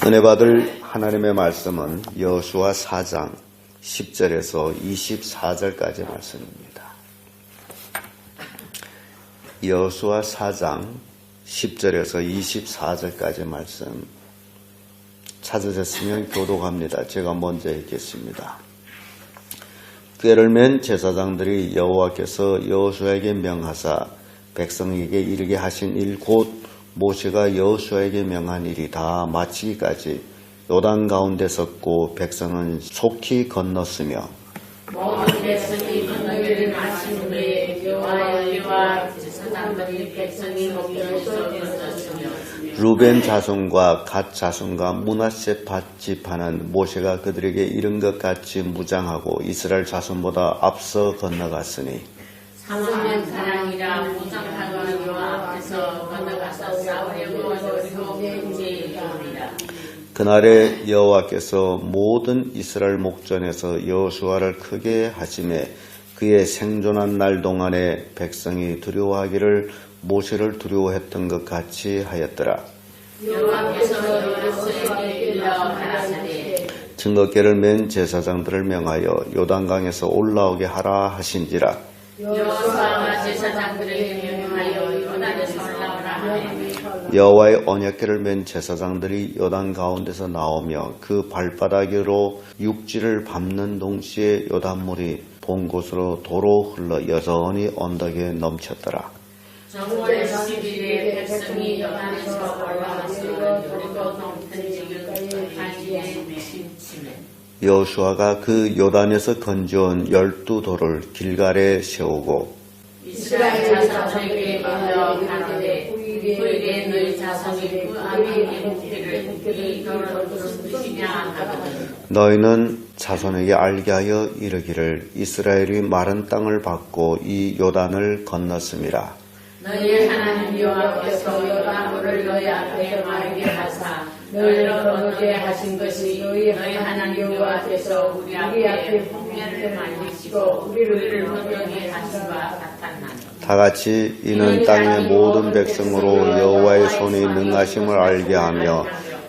은혜 받을 하나님의 말씀은 여호수아 4장 10절에서 24절까지 말씀입니다. 여호수아 4장 10절에서 24절까지 말씀 찾으셨으면 교독합니다. 제가 먼저 읽겠습니다. 꾀를 맨 제사장들이 여호와께서 여호수아에게 명하사 백성에게 이르게 하신 일 곧 모세가 여호수아에게 명한 일이 다 마치기까지 요단 가운데 섰고 백성은 속히 건넜으며 모든 백성이 건너기를 마친 후에 여호와와 제사장들이 백성이 목전에서 건넜으며 루벤 자손과 갓 자손과 므낫세 밭 지파는 모세가 그들에게 이른 것 같이 무장하고 이스라엘 자손보다 앞서 건너갔으니 상하면 사랑이라 무장하고 여호와 앞에서 건너가서 싸우려고 준비하리라. 그날에 여호와께서 모든 이스라엘 목전에서 여호수아를 크게 하심에 그의 생존한 날 동안에 백성이 두려워하기를 모세를 두려워했던 것 같이 하였더라. 여호와께서 여호수아에게 일러 가라사대 증거궤를 맨 제사장들을 명하여 요단강에서 올라오게 하라 하신지라. 여호수아가 제사장들에게 명하여 요단에서 올라오라 하매 여호와의 언약궤를 맨 제사장들이 요단 가운데서 나오며 그 발바닥으로 육지를 밟는 동시에 요단물이 본 곳으로 도로 흘러 여전히 언덕에 넘쳤더라. 정월 10일에 백성이 요단에서 올라와서 여리고 동편 지역을 갈지에 침침해 여호수아가 그 요단에서 건져온 12돌을 길갈에 세우고 이스라엘 자손에게 일러 가라되 후일에 너희 자손이 그 아비의 묵기를 이 돌은 무슨 뜻이냐 하거든. 너희는 자손에게 알게 하여 이르기를 이스라엘이 마른 땅을 받고 이 요단을 건넜음이라. 너희 하나님 여호와께서 요단물을 너희 앞에 마르게 하사 너희를 건너게 하신 것이 너희 하나님 여호와께서 우리 앞에 홍해를 말리시고 우리를 건너게 하신과 같았나니. 다같이 이는 땅의 모든 백성으로 여호와의 손이 능하심을 알게 하며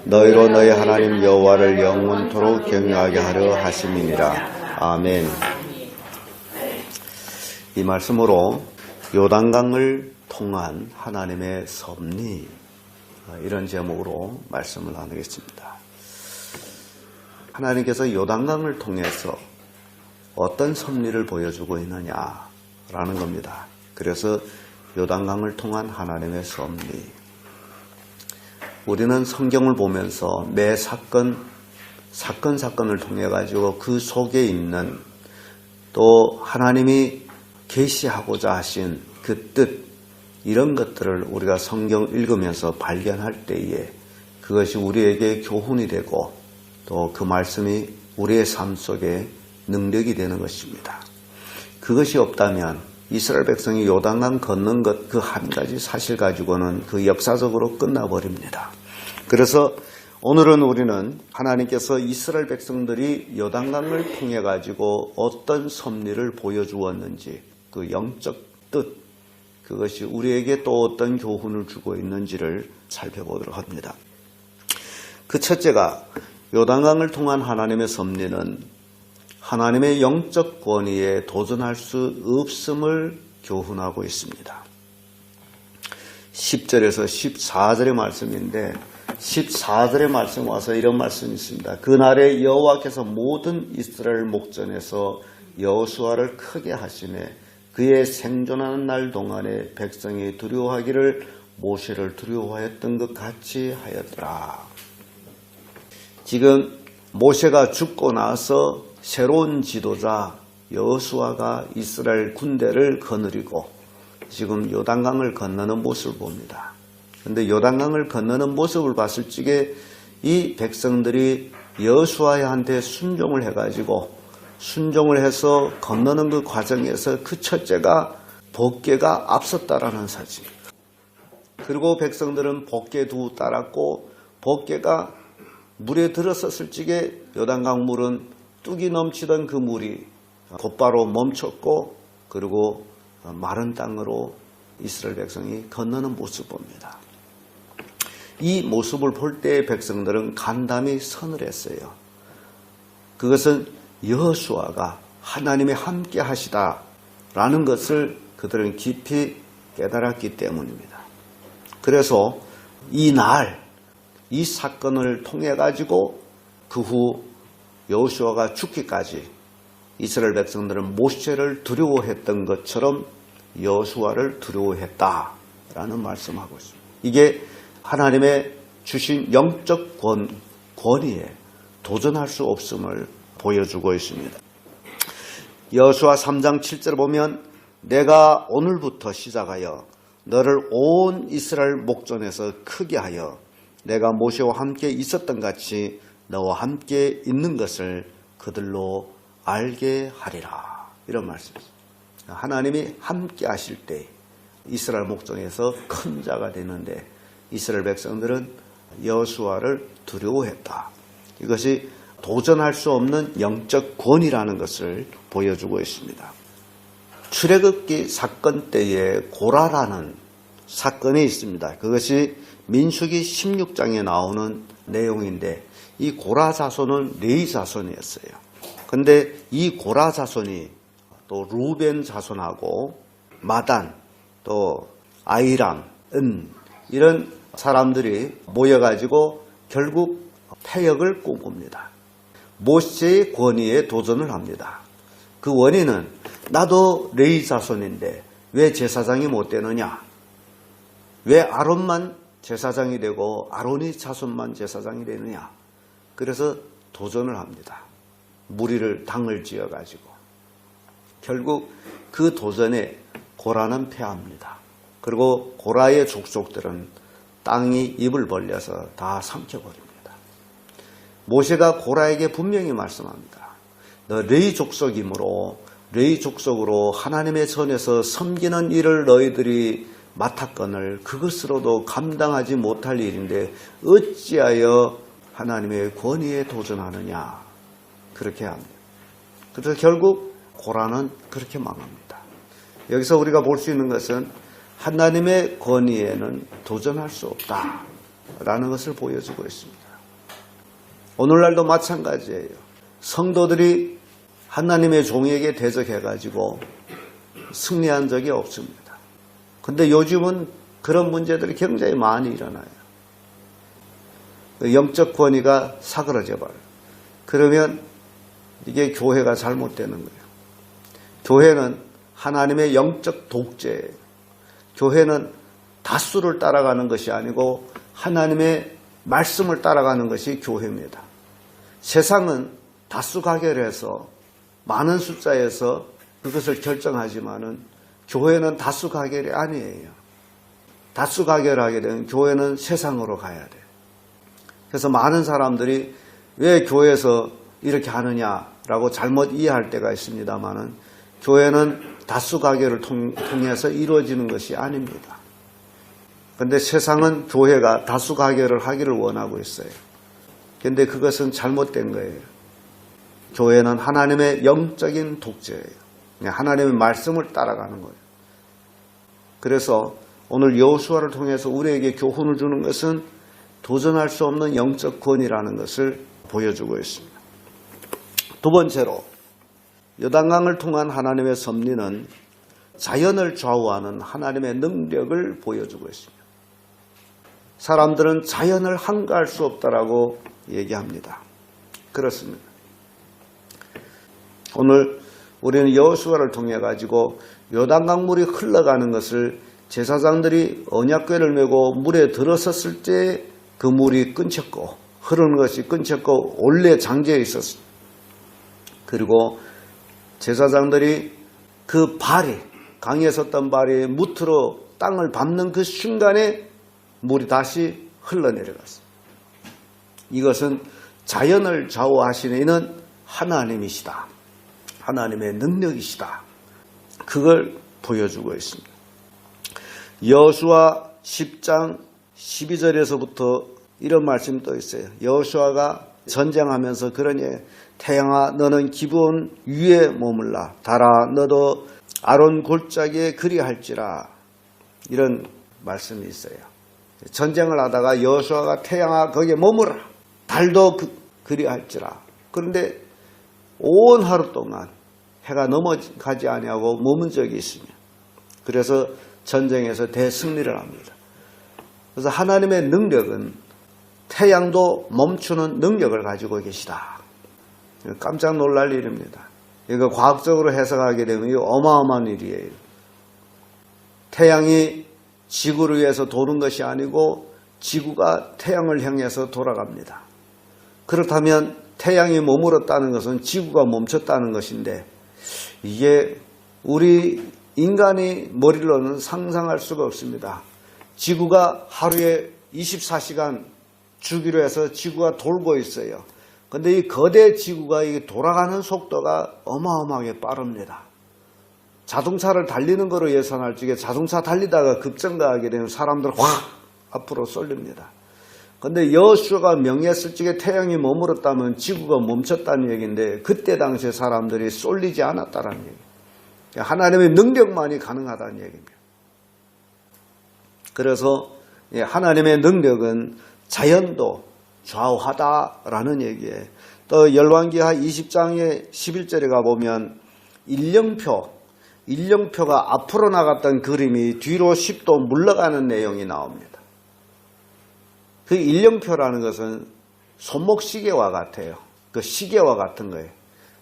너희로 너희 하나님 여호와를 영원토록 경외하게 하려 하심이니라. 아멘. 이 말씀으로 요단강을 통한 하나님의 섭리, 이런 제목으로 말씀을 나누겠습니다. 하나님께서 요단강을 통해서 어떤 섭리를 보여주고 있느냐라는 겁니다. 그래서 요단강을 통한 하나님의 섭리. 우리는 성경을 보면서 매 사건을 통해 가지고 그 속에 있는 또 하나님이 계시하고자 하신 그 뜻, 이런 것들을 우리가 성경 읽으면서 발견할 때에 그것이 우리에게 교훈이 되고 또 그 말씀이 우리의 삶 속에 능력이 되는 것입니다. 그것이 없다면 이스라엘 백성이 요단강 건넌 것 그 한 가지 사실 가지고는 그 역사적으로 끝나버립니다. 그래서 오늘은 우리는 하나님께서 이스라엘 백성들이 요단강을 통해 가지고 어떤 섭리를 보여주었는지 그 영적 뜻, 그것이 우리에게 또 어떤 교훈을 주고 있는지를 살펴보도록 합니다. 그 첫째가 요단강을 통한 하나님의 섭리는 하나님의 영적 권위에 도전할 수 없음을 교훈하고 있습니다. 10절에서 14절의 말씀인데 14절의 말씀 와서 이런 말씀이 있습니다. 그날에 여호와께서 모든 이스라엘 목전에서 여호수아를 크게 하시매 그의 생존하는 날 동안에 백성이 두려워하기를 모세를 두려워하였던 것 같이 하였더라. 지금 모세가 죽고 나서 새로운 지도자 여호수아가 이스라엘 군대를 거느리고 지금 요단강을 건너는 모습을 봅니다. 그런데 요단강을 건너는 모습을 봤을 적에 이 백성들이 여호수아한테 순종을 해가지고 순종을 해서 건너는 그 과정에서 그 첫째가 복궤가 앞섰다라는 사실입니다. 그리고 백성들은 복궤 두 따랐고 복궤가 물에 들어섰을 적에 요단강 물은 뚝이 넘치던 그 물이 곧바로 멈췄고 그리고 마른 땅으로 이스라엘 백성이 건너는 모습을 봅니다. 이 모습을 볼 때 백성들은 간담이 서늘했어요. 그것은 여호수아가 하나님이 함께 하시다라는 것을 그들은 깊이 깨달았기 때문입니다. 그래서 이 사건을 통해 가지고 그 후 여호수아가 죽기까지 이스라엘 백성들은 모세를 두려워했던 것처럼 여호수아를 두려워했다라는 말씀하고 있습니다. 이게 하나님의 주신 영적 권위에 도전할 수 없음을 보여주고 있습니다. 여호수아 3장 7절을 보면 내가 오늘부터 시작하여 너를 온 이스라엘 목전에서 크게 하여 내가 모세와 함께 있었던 같이 너와 함께 있는 것을 그들로 알게 하리라. 이런 말씀입니다. 하나님이 함께 하실 때 이스라엘 목전에서 큰 자가 되는데 이스라엘 백성들은 여호수아를 두려워했다. 이것이 도전할 수 없는 영적 권위라는 것을 보여주고 있습니다. 출애굽기 사건 때에 고라라는 사건이 있습니다. 그것이 민수기 16장에 나오는 내용인데 이 고라 자손은 레위 자손이었어요. 그런데 이 고라 자손이 또 루벤 자손하고 마단 또 아이람, 이런 사람들이 모여가지고 결국 패역을 꿈꿉니다. 모세의 권위에 도전을 합니다. 그 원인은 나도 레위 자손인데 왜 제사장이 못 되느냐? 왜 아론만 제사장이 되고 아론이 자손만 제사장이 되느냐? 그래서 도전을 합니다. 무리를 당을 지어가지고 결국 그 도전에 고라는 패합니다. 그리고 고라의 족속들은 땅이 입을 벌려서 다 삼켜버립니다. 모세가 고라에게 분명히 말씀합니다. 너 레위 족속이므로 레위 족속으로 하나님의 전에서 섬기는 일을 너희들이 맡았거늘 그것으로도 감당하지 못할 일인데 어찌하여 하나님의 권위에 도전하느냐. 그렇게 합니다. 그래서 결국 고라는 그렇게 망합니다. 여기서 우리가 볼 수 있는 것은 하나님의 권위에는 도전할 수 없다라는 것을 보여주고 있습니다. 오늘날도 마찬가지예요. 성도들이 하나님의 종에게 대적해가지고 승리한 적이 없습니다. 그런데 요즘은 그런 문제들이 굉장히 많이 일어나요. 영적 권위가 사그러져 버려요. 그러면 이게 교회가 잘못되는 거예요. 교회는 하나님의 영적 독재예요. 교회는 다수를 따라가는 것이 아니고 하나님의 말씀을 따라가는 것이 교회입니다. 세상은 다수 가결해서 많은 숫자에서 그것을 결정하지만은 교회는 다수 가결이 아니에요. 다수 가결하게 되면 교회는 세상으로 가야 돼요. 그래서 많은 사람들이 왜 교회에서 이렇게 하느냐라고 잘못 이해할 때가 있습니다만은 교회는 다수 가결을 통해서 이루어지는 것이 아닙니다. 그런데 세상은 교회가 다수 가결을 하기를 원하고 있어요. 그런데 그것은 잘못된 거예요. 교회는 하나님의 영적인 독재예요. 하나님의 말씀을 따라가는 거예요. 그래서 오늘 여호수아를 통해서 우리에게 교훈을 주는 것은 도전할 수 없는 영적 권위라는 것을 보여주고 있습니다. 두 번째로 요단강을 통한 하나님의 섭리는 자연을 좌우하는 하나님의 능력을 보여주고 있습니다. 사람들은 자연을 항가할 수 없다라고 얘기합니다. 그렇습니다. 오늘 우리는 여호수아를 통해 가지고 요단강 물이 흘러가는 것을 제사장들이 언약궤를 메고 물에 들어섰을 때 그 물이 끊겼고 흐르는 것이 끊겼고 원래 장제에 있었습니다. 그리고 제사장들이 그 발이 강에 섰던 발이 무트로 땅을 밟는 그 순간에 물이 다시 흘러내려갔습니다. 이것은 자연을 좌우하시는 하나님이시다. 하나님의 능력이시다. 그걸 보여주고 있습니다. 여호수아 10장 12절에서부터 이런 말씀이 또 있어요. 여호수아가 전쟁하면서 그러니 태양아 너는 기브온 위에 머물라. 달아 너도 아론 골짜기에 그리할지라. 이런 말씀이 있어요. 전쟁을 하다가 여호수아가 태양아 거기에 머무라. 달도 그리할지라. 그런데 온 하루 동안 해가 넘어가지 아니하고 머문 적이 있으며 그래서 전쟁에서 대승리를 합니다. 그래서 하나님의 능력은 태양도 멈추는 능력을 가지고 계시다. 깜짝 놀랄 일입니다. 이거 과학적으로 해석하게 되면 이거 어마어마한 일이에요. 태양이 지구를 위해서 도는 것이 아니고 지구가 태양을 향해서 돌아갑니다. 그렇다면 태양이 머물렀다는 것은 지구가 멈췄다는 것인데 이게 우리 인간의 머리로는 상상할 수가 없습니다. 지구가 하루에 24시간 주기로 해서 지구가 돌고 있어요. 그런데 이 거대 지구가 돌아가는 속도가 어마어마하게 빠릅니다. 자동차를 달리는 거로 예상할 적에 자동차 달리다가 급정거하게 되면 사람들 확 앞으로 쏠립니다. 그런데 여호수아가 명했을 적에 태양이 머물렀다면 지구가 멈췄다는 얘기인데 그때 당시에 사람들이 쏠리지 않았다는 얘기예요. 하나님의 능력만이 가능하다는 얘기입니다. 그래서 하나님의 능력은 자연도 좌우하다라는 얘기예요. 또 열왕기하 20장의 11절에 가보면 일령표가 앞으로 나갔던 그림이 뒤로 10도 물러가는 내용이 나옵니다. 그 일령표라는 것은 손목 시계와 같아요. 그 시계와 같은 거예요.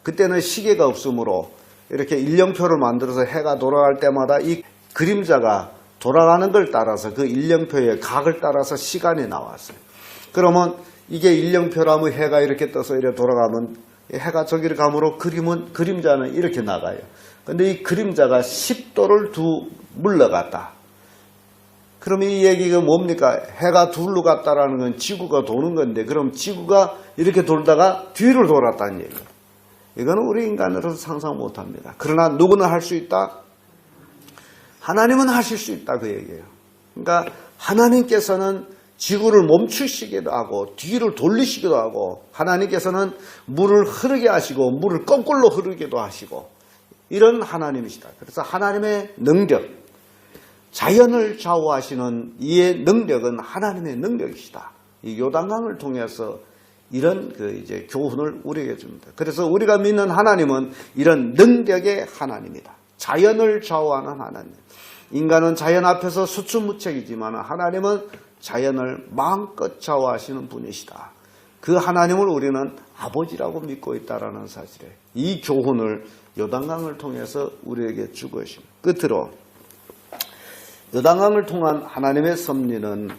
그때는 시계가 없으므로 이렇게 일령표를 만들어서 해가 돌아갈 때마다 이 그림자가 돌아가는 걸 따라서 그 일령표의 각을 따라서 시간이 나왔어요. 그러면 이게 일령표라면 해가 이렇게 떠서 이렇게 돌아가면 해가 저기를 가므로 그림자는 이렇게 나가요. 근데 이 그림자가 10도를 물러갔다. 그럼 이 얘기가 뭡니까? 해가 둘로 갔다라는 건 지구가 도는 건데 그럼 지구가 이렇게 돌다가 뒤로 돌았다는 얘기예요. 이거는 우리 인간으로서 상상 못합니다. 그러나 누구는 할 수 있다? 하나님은 하실 수 있다 그 얘기예요. 그러니까 하나님께서는 지구를 멈추시기도 하고 뒤를 돌리시기도 하고 하나님께서는 물을 흐르게 하시고 물을 거꾸로 흐르기도 하시고 이런 하나님이시다. 그래서 하나님의 능력, 자연을 좌우하시는 이의 능력은 하나님의 능력이시다. 이 요단강을 통해서 이런 교훈을 우리에게 줍니다. 그래서 우리가 믿는 하나님은 이런 능력의 하나님이다. 자연을 좌우하는 하나님. 인간은 자연 앞에서 수추무책이지만 하나님은 자연을 마음껏 좌우하시는 분이시다. 그 하나님을 우리는 아버지라고 믿고 있다는 사실에 이 교훈을 요단강을 통해서 우리에게 주고 계십니다. 끝으로 요단강을 통한 하나님의 섭리는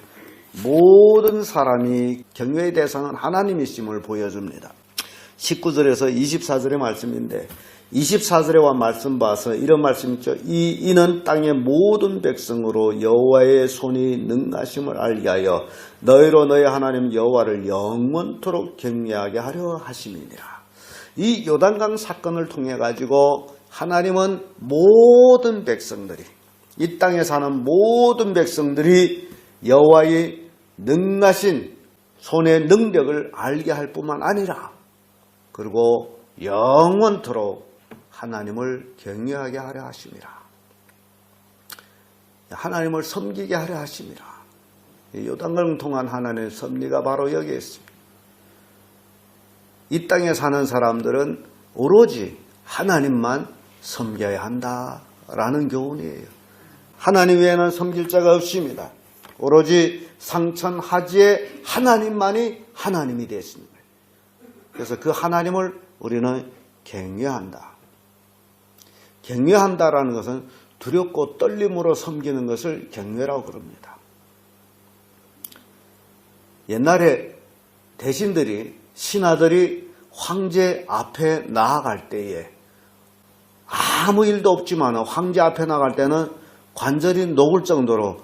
모든 사람이 경외의 대상은 하나님이심을 보여줍니다. 19절에서 24절의 말씀인데 24절의 말씀 봐서 이런 말씀 있죠. 이는 땅의 모든 백성으로 여호와의 손이 능하심을 알게 하여 너희로 너희 하나님 여호와를 영원토록 경외하게 하려 하심이니라. 이 요단강 사건을 통해 가지고 하나님은 모든 백성들이 이 땅에 사는 모든 백성들이 여호와의 능하신 손의 능력을 알게 할 뿐만 아니라 그리고 영원토록 하나님을 경외하게 하려 하심이라. 하나님을 섬기게 하려 하심이라. 요단강을 통한 하나님의 섭리가 바로 여기에 있습니다. 이 땅에 사는 사람들은 오로지 하나님만 섬겨야 한다라는 교훈이에요. 하나님 외에는 섬길 자가 없습니다. 오로지 상천하지에 하나님만이 하나님이 되었습니다. 그래서 그 하나님을 우리는 경외한다. 경외한다라는 것은 두렵고 떨림으로 섬기는 것을 경외라고 그럽니다. 옛날에 대신들이 신하들이 황제 앞에 나아갈 때에 아무 일도 없지만 황제 앞에 나갈 때는 관절이 녹을 정도로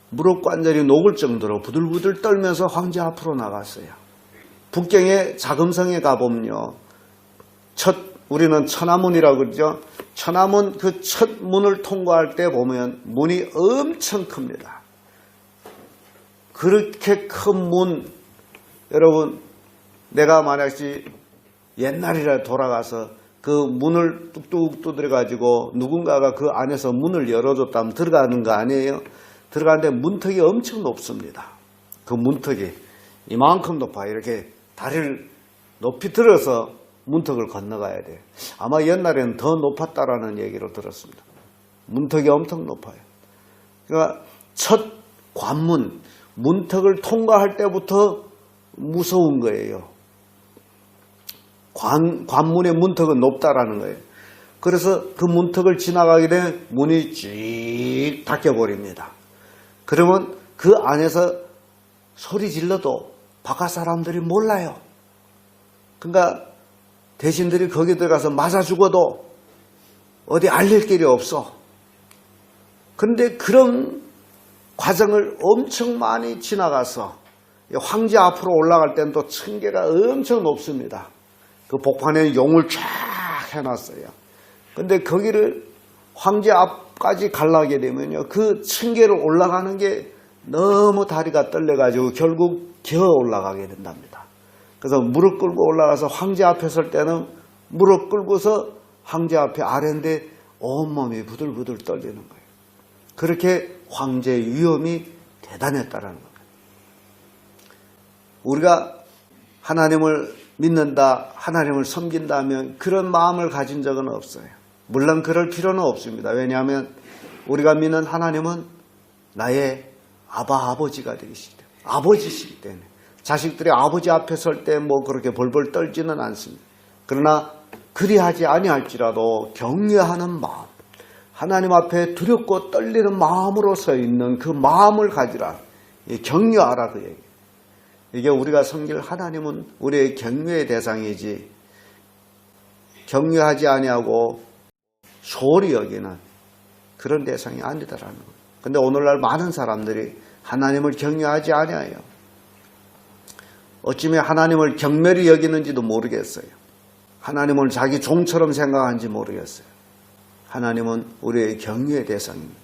무릎 관절이 녹을 정도로 부들부들 떨면서 황제 앞으로 나갔어요. 북경의 자금성에 가보면요. 우리는 천하문이라고 그러죠. 천하문 그 첫 문을 통과할 때 보면 문이 엄청 큽니다. 그렇게 큰 문, 여러분 내가 만약에 옛날이라 돌아가서 그 문을 뚝뚝 두드려 가지고 누군가가 그 안에서 문을 열어줬다면 들어가는 거 아니에요? 들어가는데 문턱이 엄청 높습니다. 그 문턱이 이만큼 높아요. 이렇게 다리를 높이 들어서 문턱을 건너가야 돼요. 아마 옛날에는 더 높았다라는 얘기를 들었습니다. 문턱이 엄청 높아요. 그러니까 첫 관문, 문턱을 통과할 때부터 무서운 거예요. 관문의 문턱은 높다라는 거예요. 그래서 그 문턱을 지나가게 되면 문이 쭉 닫혀버립니다. 그러면 그 안에서 소리 질러도 바깥 사람들이 몰라요. 그러니까 대신들이 거기 들어가서 맞아 죽어도 어디 알릴 길이 없어. 그런데 그런 과정을 엄청 많이 지나가서 황제 앞으로 올라갈 때는 또 층계가 엄청 높습니다. 그 복판에 용을 쫙 해놨어요. 근데 거기를 황제 앞까지 가려게 되면요, 그 층계를 올라가는 게 너무 다리가 떨려가지고 결국 기어 올라가게 된답니다. 그래서 무릎 꿇고 올라가서 황제 앞에 설 때는 무릎 꿇고서 황제 앞에 아래인데 온몸이 부들부들 떨리는 거예요. 그렇게 황제의 위엄이 대단했다라는 겁니다. 우리가 하나님을 믿는다, 하나님을 섬긴다면 그런 마음을 가진 적은 없어요. 물론 그럴 필요는 없습니다. 왜냐하면 우리가 믿는 하나님은 나의 아버지가 되시기 때문에, 아버지시기 때문에 자식들이 아버지 앞에 설 때 뭐 그렇게 벌벌 떨지는 않습니다. 그러나 그리하지 아니할지라도 경외하는 마음, 하나님 앞에 두렵고 떨리는 마음으로 서 있는 그 마음을 가지라, 경외하라 그 얘기. 이게 우리가 섬길 하나님은 우리의 경외의 대상이지 경외하지 아니하고 소홀히 여기는 그런 대상이 아니다라는 거예요. 근데 오늘날 많은 사람들이 하나님을 경외하지 아니하여 어쩌면 하나님을 경멸히 여기는지도 모르겠어요. 하나님을 자기 종처럼 생각하는지 모르겠어요. 하나님은 우리의 경외의 대상입니다.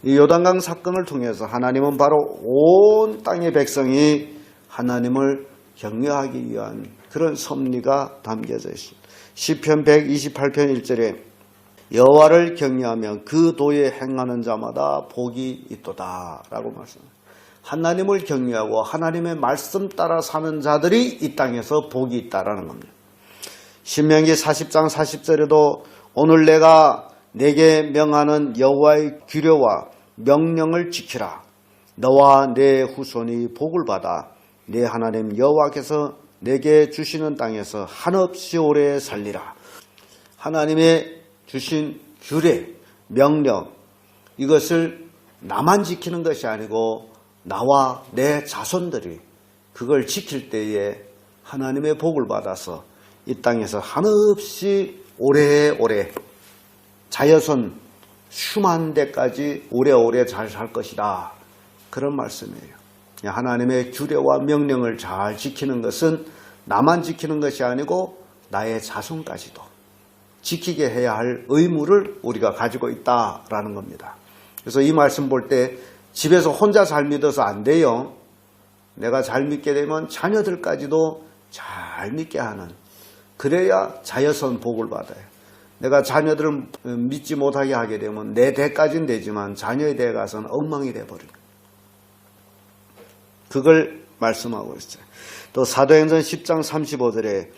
이 요단강 사건을 통해서 하나님은 바로 온 땅의 백성이 하나님을 경외하기 위한 그런 섭리가 담겨져 있습니다. 시편 128편 1절에 여호와를 경외하며 그 도에 행하는 자마다 복이 있도다 라고 말씀합니다. 하나님을 경외하고 하나님의 말씀 따라 사는 자들이 이 땅에서 복이 있다라는 겁니다. 신명기 40장 40절에도 오늘 내가 내게 명하는 여호와의 규례와 명령을 지키라. 너와 내 후손이 복을 받아 내 하나님 여호와께서 내게 주시는 땅에서 한없이 오래 살리라. 하나님의 주신 규례, 명령, 이것을 나만 지키는 것이 아니고 나와 내 자손들이 그걸 지킬 때에 하나님의 복을 받아서 이 땅에서 한없이 오래오래 자여선 수만 대까지 오래오래 잘 살 것이다. 그런 말씀이에요. 하나님의 규례와 명령을 잘 지키는 것은 나만 지키는 것이 아니고 나의 자손까지도 지키게 해야 할 의무를 우리가 가지고 있다라는 겁니다. 그래서 이 말씀 볼 때 집에서 혼자 잘 믿어서 안 돼요. 내가 잘 믿게 되면 자녀들까지도 잘 믿게 하는, 그래야 자여선 복을 받아요. 내가 자녀들을 믿지 못하게 하게 되면 내 대까지는 되지만 자녀의 대에 가서는 엉망이 돼버립니다. 그걸 말씀하고 있어요. 또 사도행전 10장 35절에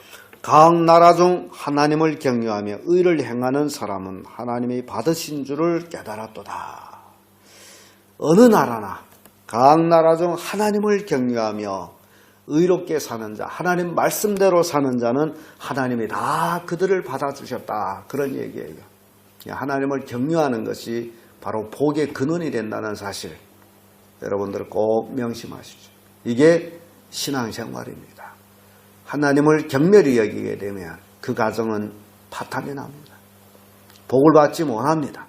각 나라 중 하나님을 경외하며 의를 행하는 사람은 하나님이 받으신 줄을 깨달았도다. 어느 나라나 각 나라 중 하나님을 경외하며 의롭게 사는 자, 하나님 말씀대로 사는 자는 하나님이 다 그들을 받아주셨다. 그런 얘기예요. 하나님을 경외하는 것이 바로 복의 근원이 된다는 사실, 여러분들 꼭 명심하십시오. 이게 신앙생활입니다. 하나님을 경멸히 여기게 되면 그 가정은 파탄이 납니다. 복을 받지 못합니다.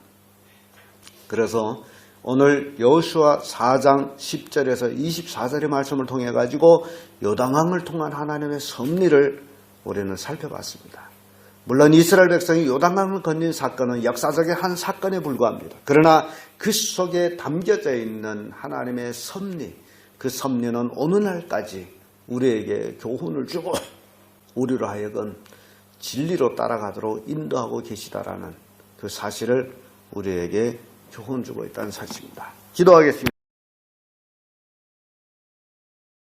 그래서 오늘 여호수아 4장 10절에서 24절의 말씀을 통해 가지고 요단강을 통한 하나님의 섭리를 우리는 살펴봤습니다. 물론 이스라엘 백성이 요단강을 건넌 사건은 역사적인 한 사건에 불과합니다. 그러나 그 속에 담겨져 있는 하나님의 섭리, 그 섭리는 오늘날까지 우리에게 교훈을 주고 우리로 하여금 진리로 따라가도록 인도하고 계시다라는 그 사실을 우리에게 교훈 주고 있다는 사실입니다. 기도하겠습니다.